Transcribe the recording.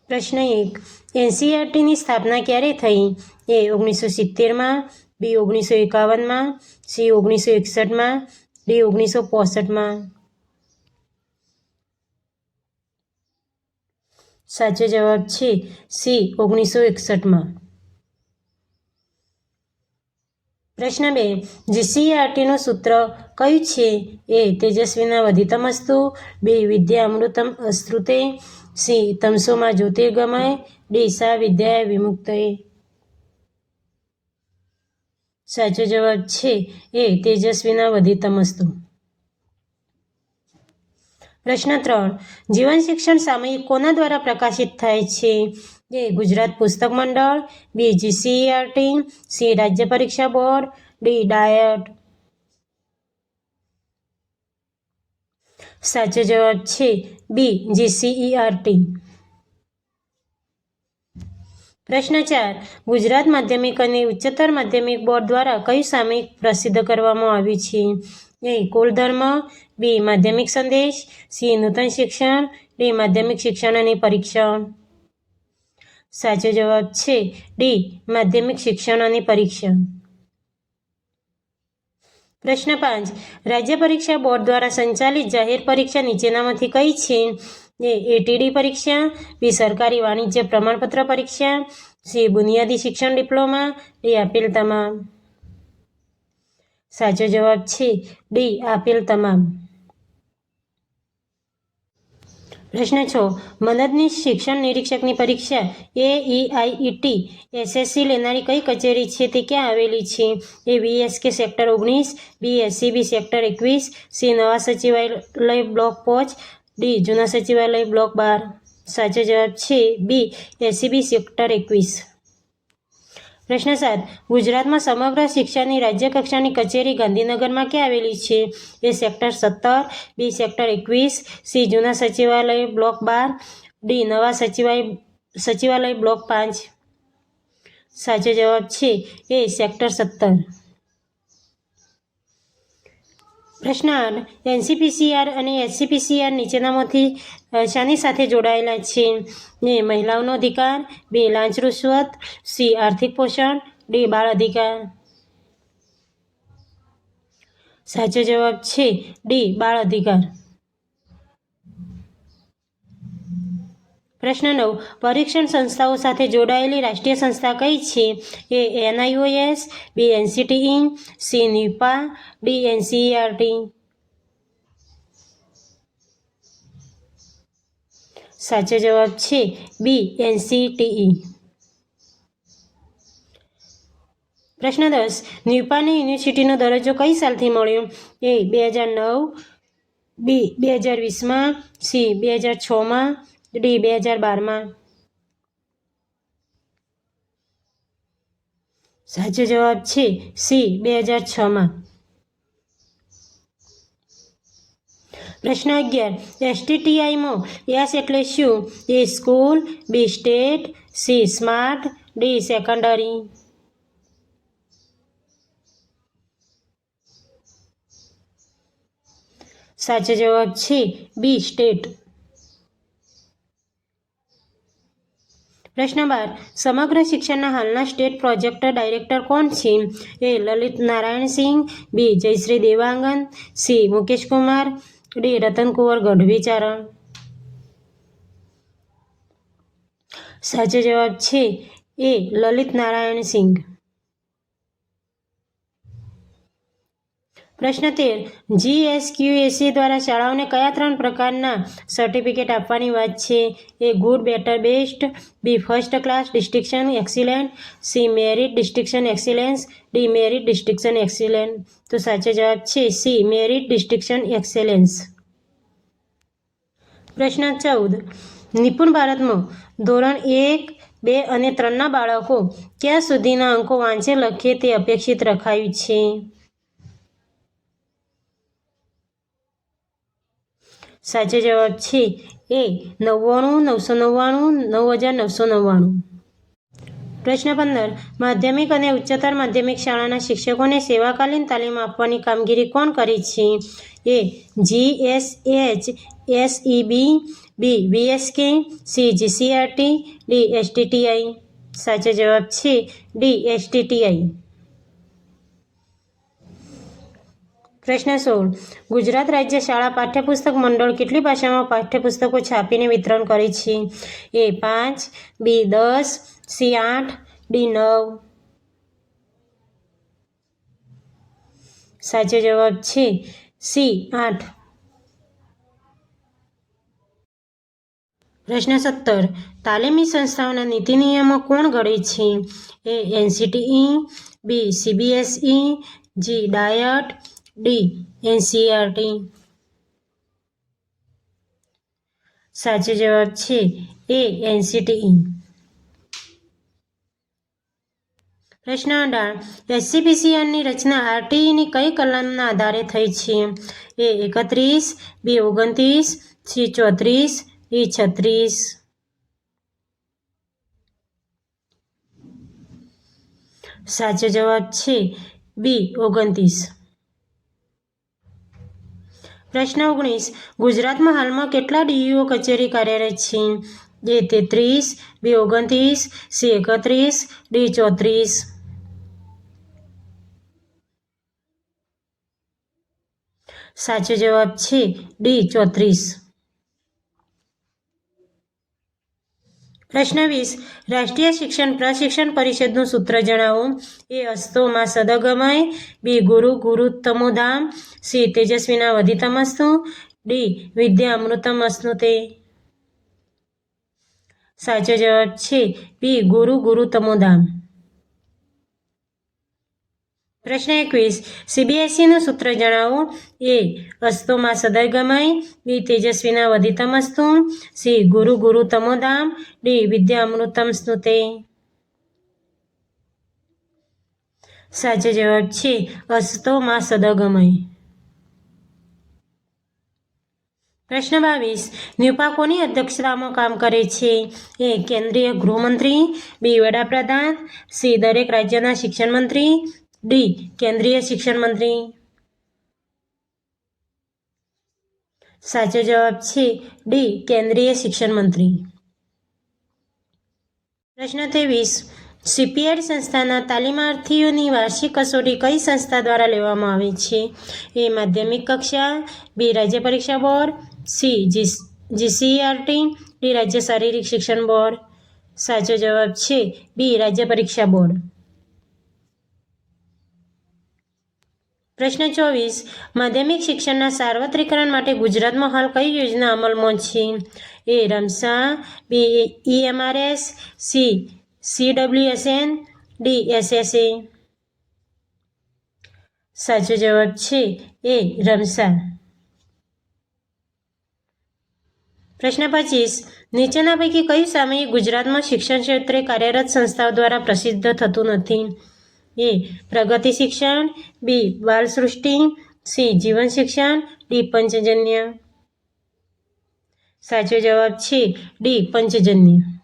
પ્રશ્ન 1. NCERTની સ્થાપના ક્યારે થઈ? એ 1970માં, બી 1951માં, સી 1961માં, ડી 1965માં. સાચો જવાબ છે સી 1961માં. પ્રશ્ન 2. GCERTનું સૂત્ર કયું છે? એ તેજસ્વીના વધિતમસ્તુ, બી વિદ્યા અમૃતમ અશ્રુતે, સી તમસોમાં જ્યોતિર્ગમય, ડી સા વિદ્યાય વિમુક્તયે. સાચો જવાબ છે એ તેજસ્વીના વધિતમસ્તુ. પ્રશ્ન 3. જીવન શિક્ષણ સામયિક કોના દ્વારા પ્રકાશિત થાય છે? એ ગુજરાત પુસ્તક મંડળ, બી GCERT, સી રાજ્ય પરીક્ષા બોર્ડ, ડી ડાયટ. સાચો જવાબ છે બી GCERT. પ્રશ્ન 4. ગુજરાત માધ્યમિક અને ઉચ્ચતર માધ્યમિક બોર્ડ દ્વારા કયું સામયિક પ્રસિદ્ધ કરવામાં આવ્યું છે? એ કુલધર્મ, બી માધ્યમિક સંદેશ, સી નૂતન શિક્ષણ, ડી માધ્યમિક શિક્ષણ અને પરીક્ષણ. સાચો જવાબ છે ડી માધ્યમિક શિક્ષણ અને પરીક્ષણ. પ્રશ્ન 5. રાજ્ય પરીક્ષા બોર્ડ દ્વારા સંચાલિત જાહેર પરીક્ષા નીચેનામાંથી કઈ છે? એ ATD પરીક્ષા, બી સરકારી વાણિજ્ય પ્રમાણપત્ર પરીક્ષા, સી બુનિયાદી શિક્ષણ ડિપ્લોમા, ડી આપેલ તમામ. સાચો જવાબ છે ડી આપેલ તમામ. પ્રશ્ન 6. મદદનીશ શિક્ષણ નિરીક્ષકની પરીક્ષા AEIET SSC લેનારી કઈ કચેરી છે તે ક્યાં આવેલી છે? એ VSK સેક્ટર 19, બી SCB સેક્ટર 21, સી નવા સચિવાલય બ્લોક 5, ડી જૂના સચિવાલય બ્લોક 12. સાચો જવાબ છે બી SCB સેક્ટર 21. પ્રશ્ન 7. ગુજરાતમાં સમગ્ર શિક્ષાની રાજ્ય કક્ષાની કચેરી ગાંધીનગરમાં ક્યાં આવેલી છે? એ સેક્ટર 17, બી સેક્ટર 21, સી જૂના સચિવાલય બ્લોક 12, ડી નવા સચિવાલય બ્લોક 5. સાચો જવાબ છે એ સેક્ટર 17. પ્રશ્ન 8. NCPCR અને SCPCR નીચેનામાંથી શાની સાથે જોડાયેલા છે? એ મહિલાઓનો અધિકાર, બી લાંચ રૂશ્વત, સી આર્થિક પોષણ, ડી બાળ અધિકાર. સાચો જવાબ છે ડી બાળ અધિકાર. પ્રશ્ન 9. પરીક્ષણ સંસ્થાઓ સાથે જોડાયેલી રાષ્ટ્રીય સંસ્થા કઈ છે? એ NIOS, બી NCTE, C NIPA, D NCERT. સાચો જવાબ છે બી NCTE. પ્રશ્ન 10. NIPAને યુનિવર્સિટીનો દરજ્જો કઈ સાલથી મળ્યો? એ 2009, બી 2020માં, સી 2006માં, ડી 2012માં. સાચો જવાબ છે સી 2006માં. પ્રશ્ન 11. STTIમાં એસ એટલે શું? A school, B state, C smart, D secondary. સાચો જવાબ છે બી સ્ટેટ. પ્રશ્ન 12. સમગ્ર શિક્ષણના હાલના સ્ટેટ પ્રોજેક્ટ ડાયરેક્ટર કોણ છે? એ લલિત નારાયણ સિંહ, બી જયશ્રી દેવાંગન, સી મુકેશ કુમાર, ડી રતનકુંવર ગઢવીચારણ. સાચો જવાબ છે એ લલિત નારાયણ સિંહ. પ્રશ્ન 13. GSQAC દ્વારા શાળાઓને કયા 3 પ્રકારના સર્ટિફિકેટ આપવાની વાત છે? A good, better, best, B first class distinction excellent, C merit distinction excellence, D merit distinction excellent. તો સાચો જવાબ છે સી મેરિટ ડિસ્ટિંક્શન એક્સેલન્સ. પ્રશ્ન 14. નિપુણ ભારતમાં ધોરણ 1, 2 અને 3ના બાળકો ક્યાં સુધીના અંકો વાંચે લખે તે અપેક્ષિત રખાયું છે? સાચો જવાબ છે એ 99, 999, 9999. પ્રશ્ન 15. માધ્યમિક અને ઉચ્ચતર માધ્યમિક શાળાના શિક્ષકોને સેવાકાલીન તાલીમ આપવાની કામગીરી કોણ કરે છે? એ GSHSEB, બી VSK, C GCRT, D STTI. સાચો જવાબ છે ડી STTI. પ્રશ્ન 16. ગુજરાત રાજ્ય શાળા પાઠ્યપુસ્તક મંડળ કેટલી ભાષામાં પાઠ્યપુસ્તકો છાપીને વિતરણ કરે છે? એ 5, બી 10, સી 8, ડી 9. સાચો જવાબ છે સી 8. પ્રશ્ન 17. તાલીમી સંસ્થાઓના નીતિ નિયમો કોણ ઘડે છે? એ NCTE, બી CBSE, જી ડાયટ, ડી NCERT. સાચો જવાબ છે એ NCTE. પ્રશ્ન 18. SCPCRની રચના RTEની કઈ કલમના આધારે થઈ છે? એ 31, બી 29, સી 34, ડી 36. સાચો જવાબ છે બી 29. પ્રશ્ન 19. ગુજરાતમાં હાલમાં કેટલા DEO કચેરી કાર્યરત છે? એ 33, બી 29, સી 31, ડી 34. સાચો જવાબ છે ડી 34. પ્રશ્ન 20. રાષ્ટ્રીય શિક્ષણ પ્રશિક્ષણ પરિષદનું સૂત્ર જણાવો. એ અસ્તો મા સદગમય, બી ગુરુ ગુરુત્તમોધામ, સી તેજસ્વીના વધિતમસ્તુ, ડી વિદ્યા અમૃતમસ્નુતે. સાચો જવાબ છે બી ગુરુ ગુરુત્તમોધામ. પ્રશ્ન 21. CBSEનું સૂત્ર જણાવો. એ અસ્તો મા સદગમય, બી તેજસ્વીના વધિતમસ્તુ, સી ગુરુ ગુરુત્તમોધામ, ડી વિદ્યા અમૃતમસ્નુતે. સાચો જવાબ છે અસ્તો મા સદગમય. પ્રશ્ન 22. ન્યુપા કોની અધ્યક્ષતામાં કામ કરે છે? એ કેન્દ્રીય ગૃહમંત્રી, બી વડાપ્રધાન, સી દરેક રાજ્યના શિક્ષણ મંત્રી, ડી કેન્દ્રીય શિક્ષણ મંત્રી. સાચો જવાબ છે ડી કેન્દ્રીય શિક્ષણ મંત્રી. પ્રશ્ન 23. CPED સંસ્થાના તાલીમાર્થીઓની વાર્ષિક કસોટી કઈ સંસ્થા દ્વારા લેવામાં આવે છે? એ માધ્યમિક કક્ષા, બી રાજ્ય પરીક્ષા બોર્ડ, સી GCERT, ડી રાજ્ય શારીરિક શિક્ષણ બોર્ડ. સાચો જવાબ છે બી રાજ્ય પરીક્ષા બોર્ડ. પ્રશ્ન 24. માધ્યમિક શિક્ષણના સાર્વત્રિકરણ માટે ગુજરાતમાં હાલ કઈ યોજના અમલમાં છે? એ રમસા, બી EMRS, C CWSN, D SSA. સાચો જવાબ છે એ રમસા. પ્રશ્ન 25. નીચેના પૈકી કયું સામયિક ગુજરાતમાં શિક્ષણ ક્ષેત્રે કાર્યરત સંસ્થાઓ દ્વારા પ્રસિદ્ધ થતું નથી? એ પ્રગતિ શિક્ષણ, બી બાલસૃષ્ટિ, સી જીવન શિક્ષણ, ડી પંચજન્ય. સાચો જવાબ છે ડી પંચજન્ય.